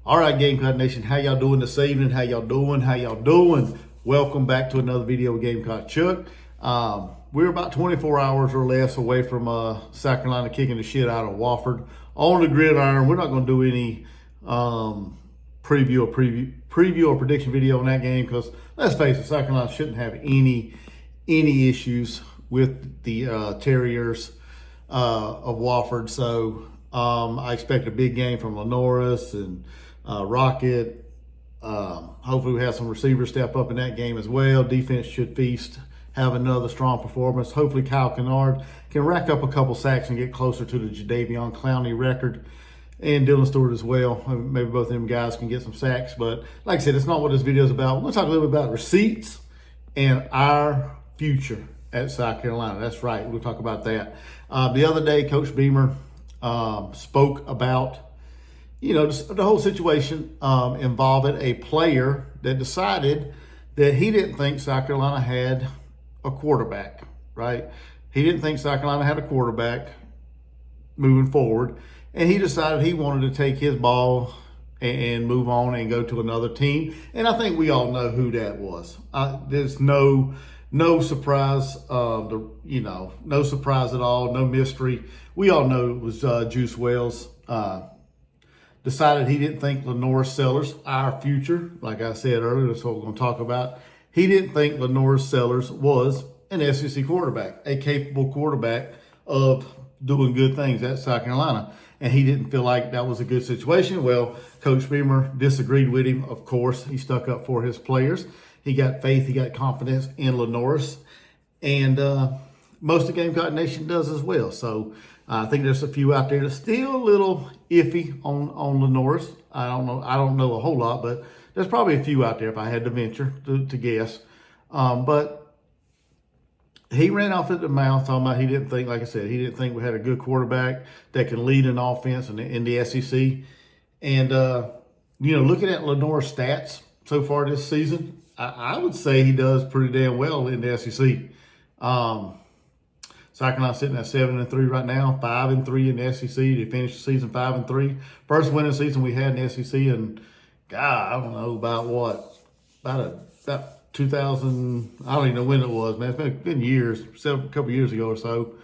All right, Gamecock Nation, how y'all doing this evening? How y'all doing? How y'all doing? Welcome back to another video with Gamecock Chuck. We're about 24 hours or less away from South Carolina kicking the shit out of Wofford on the gridiron. We're not going to do any preview or prediction video on that game because let's face it, South Carolina shouldn't have any issues with the Terriers of Wofford. So I expect a big game from LaNorris and Rocket. Hopefully we have some receivers step up in that game as well. Defense should feast, have another strong performance. Hopefully Kyle Kennard can rack up a couple sacks and get closer to the Jadeveon Clowney record, and Dylan Stewart as well. Maybe both of them guys can get some sacks. But like I said, it's not what this video is about. We're going to talk a little bit about receipts and our future at South Carolina. That's right. We'll talk about that. The other day, Coach Beamer spoke about just the whole situation involving a player that decided that he didn't think South Carolina had a quarterback, right? He didn't think South Carolina had a quarterback moving forward, and he decided he wanted to take his ball and move on and go to another team. And I think we all know who that was. There's no surprise, no surprise at all, no mystery. We all know it was Juice Wells. Decided he didn't think LaNorris Sellers, our future, like I said earlier, that's what we're going to talk about. He didn't think LaNorris Sellers was an SEC quarterback, a capable quarterback of doing good things at South Carolina. And he didn't feel like that was a good situation. Well, Coach Beamer disagreed with him, of course. He stuck up for his players. He got faith, he got confidence in LaNorris. And most of Gamecock Nation does as well. So I think there's a few out there that's still a little iffy on LaNorris. I don't know a whole lot, but there's probably a few out there if I had to venture to guess. But he ran off at the mouth talking about he didn't think, like I said, he didn't think we had a good quarterback that can lead an offense in the SEC. And, looking at LaNorris' stats so far this season, I would say he does pretty damn well in the SEC. South Carolina sitting at 7-3 right now, 5-3 in the SEC. They finished the season 5-3. First winning season we had in the SEC, and God, I don't know about 2000. I don't even know when it was, man. It's been years, a couple years ago or so.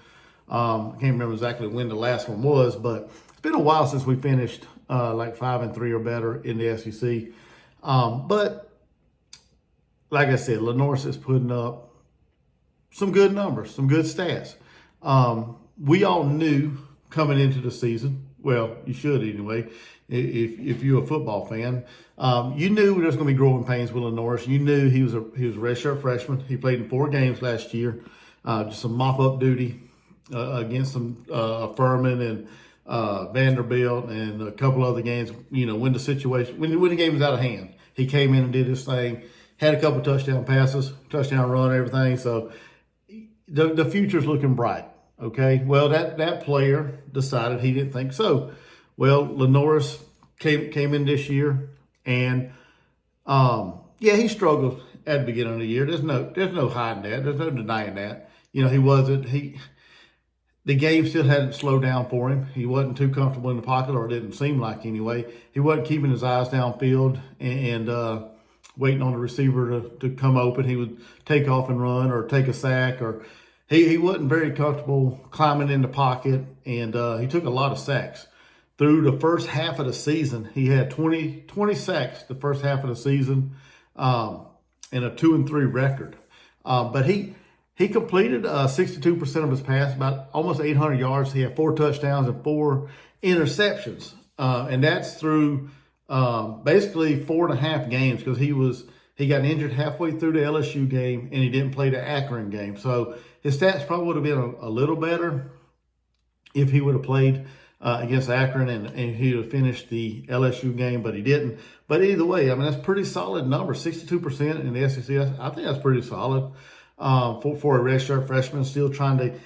I can't remember exactly when the last one was, but it's been a while since we finished like 5-3 or better in the SEC. But like I said, LaNorris is putting up some good numbers, some good stats. We all knew coming into the season, well, you should anyway, if you're a football fan, you knew there was going to be growing pains with LaNorris. You knew he was a redshirt freshman. He played in 4 games last year, just some mop-up duty against some Furman and Vanderbilt and a couple other games, when the game was out of hand. He came in and did his thing, had a couple touchdown passes, touchdown run, everything. So the future's looking bright. Okay. Well, that player decided he didn't think so. Well, LaNorris came in this year, and he struggled at the beginning of the year. There's no hiding that. There's no denying that. The game still hadn't slowed down for him. He wasn't too comfortable in the pocket, or it didn't seem like anyway. He wasn't keeping his eyes downfield and waiting on the receiver to come open. He would take off and run or take a sack, or he wasn't very comfortable climbing in the pocket, and he took a lot of sacks. Through the first half of the season, he had 20 sacks the first half of the season, and a 2-3 record. But he completed 62% of his pass, about almost 800 yards. He had 4 touchdowns and 4 interceptions, and that's through basically 4.5 games, because he got injured halfway through the LSU game and he didn't play the Akron game. So his stats probably would have been a little better if he would have played against Akron and he would have finished the LSU game, but he didn't. But either way, I mean, that's pretty solid number, 62% in the SEC. I think that's pretty solid for a redshirt freshman still trying to,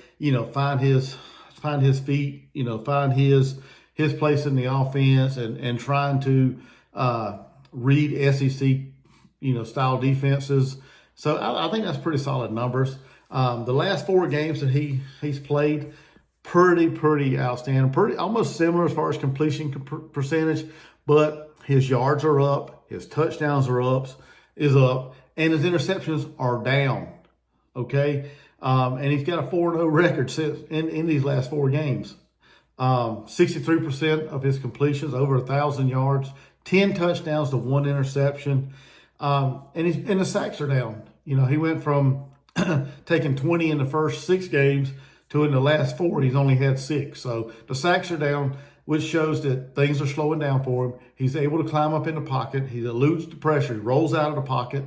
find his feet, find his place in the offense and trying to read SEC, style defenses. So I think that's pretty solid numbers. The last 4 games that he's played, pretty outstanding, pretty almost similar as far as completion percentage, but His yards are up, his touchdowns are up, and his interceptions are down. Okay, and he's got a 4-0 record since in these last 4 games. 63% of his completions, over 1,000 yards, 10 touchdowns to 1 interception, and the sacks are down. You know, he went from taking 20 in the first 6 games to in the last 4, he's only had 6. So the sacks are down, which shows that things are slowing down for him. He's able to climb up in the pocket. He eludes the pressure. He rolls out of the pocket.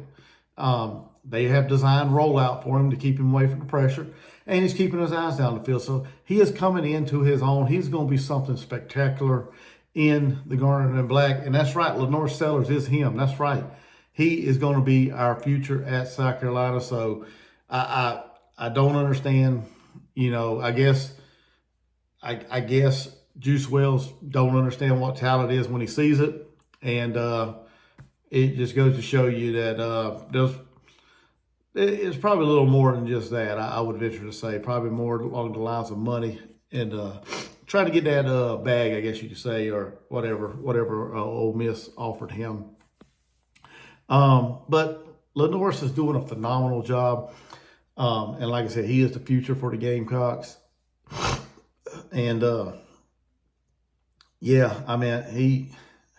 They have designed rollout for him to keep him away from the pressure. And he's keeping his eyes down the field. So he is coming into his own. He's going to be something spectacular in the Garnet and Black. And that's right. LaNorris Sellers is him. That's right. He is going to be our future at South Carolina. So I don't understand. You know, I guess Juice Wells don't understand what talent is when he sees it. And it just goes to show you that it's probably a little more than just that. I would venture to say probably more along the lines of money and trying to get that bag, I guess you could say, or whatever Ole Miss offered him. But LaNorris is doing a phenomenal job. And like I said, he is the future for the Gamecocks. And yeah, I mean,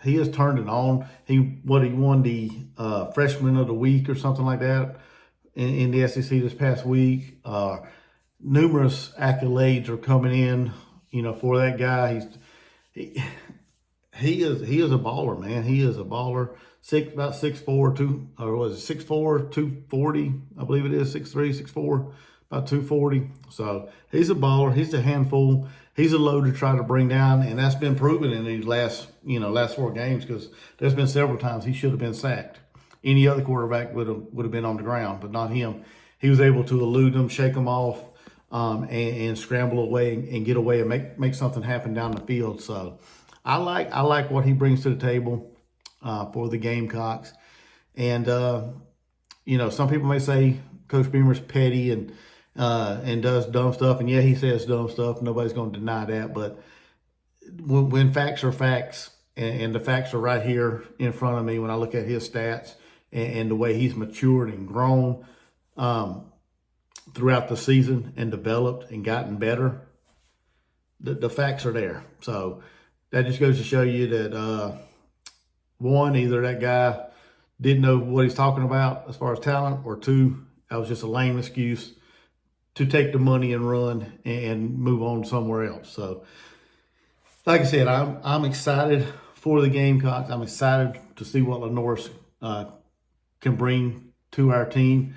he has turned it on. He won the Freshman of the Week or something like that in the SEC this past week. Numerous accolades are coming in, you know, for that guy. He is a baller, man. He is a baller. About 6'4", 240, I believe it is, 6'3", 6'4", about 240. So he's a baller. He's a handful. He's a load to try to bring down, and that's been proven in these last 4 games, because there's been several times he should have been sacked. Any other quarterback would have been on the ground, but not him. He was able to elude them, shake them off, and scramble away and get away and make something happen down the field. So I like what he brings to the table for the Gamecocks. And you know, some people may say Coach Beamer's petty and does dumb stuff, and yeah, he says dumb stuff. Nobody's going to deny that. But when facts are facts, and the facts are right here in front of me, when I look at his stats and the way he's matured and grown throughout the season and developed and gotten better, the facts are there. So that just goes to show you that one, either that guy didn't know what he's talking about as far as talent, or 2, that was just a lame excuse to take the money and run and move on somewhere else. So, like I said, I'm excited for the Gamecocks. I'm excited to see what LaNorris can bring to our team.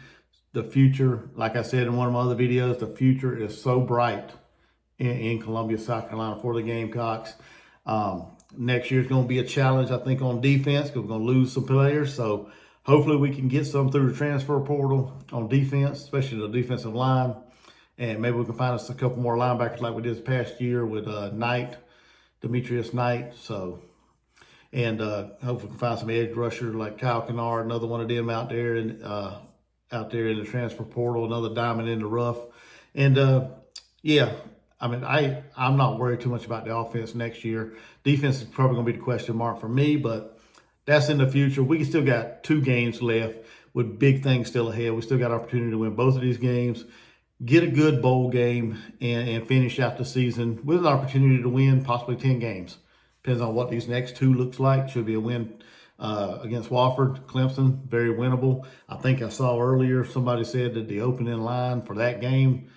The future, like I said in one of my other videos, the future is so bright in Columbia, South Carolina for the Gamecocks. Next year is going to be a challenge, I think, on defense, because we're going to lose some players. So hopefully we can get some through the transfer portal on defense, especially the defensive line. And maybe we can find us a couple more linebackers like we did this past year with Demetrius Knight. So, and hopefully we can find some edge rusher like Kyle Kennard, another one of them out there in the transfer portal, another diamond in the rough. And yeah, I mean, I'm not worried too much about the offense next year. Defense is probably going to be the question mark for me, but that's in the future. We still got 2 games left with big things still ahead. We still got opportunity to win both of these games, get a good bowl game, and finish out the season with an opportunity to win possibly 10 games. Depends on what these next 2 looks like. Should be a win against Wofford, Clemson, very winnable. I think I saw earlier somebody said that the opening line for that game,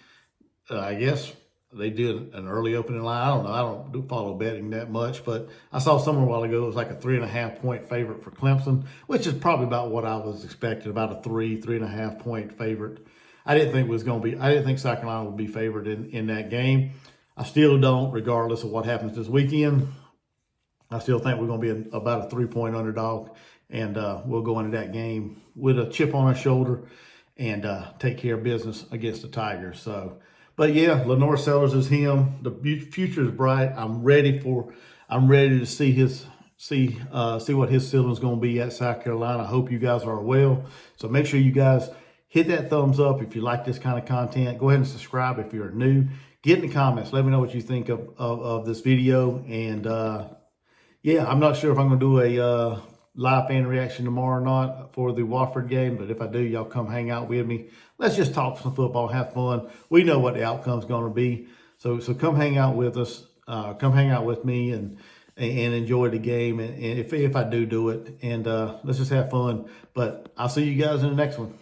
I guess they did an early opening line. I don't know. I don't follow betting that much, but I saw somewhere a while ago it was like a 3.5 point favorite for Clemson, which is probably about what I was expecting, about a 3.5 point favorite. I didn't think South Carolina would be favored in that game. I still don't, regardless of what happens this weekend. I still think we're going to be about a 3-point underdog, and we'll go into that game with a chip on our shoulder and take care of business against the Tigers. So, but yeah, LaNorris Sellers is him. The future is bright. I'm ready to see what his ceiling is going to be at South Carolina. I hope you guys are well. So make sure you guys hit that thumbs up if you like this kind of content. Go ahead and subscribe if you're new. Get in the comments. Let me know what you think of this video. And yeah, I'm not sure if I'm going to do a live fan reaction tomorrow or not for the Wofford game, but if I do, y'all come hang out with me. Let's just talk some football, have fun. We know what the outcome's going to be, so come hang out with us. Come hang out with me and enjoy the game. And if I do it, and let's just have fun. But I'll see you guys in the next one.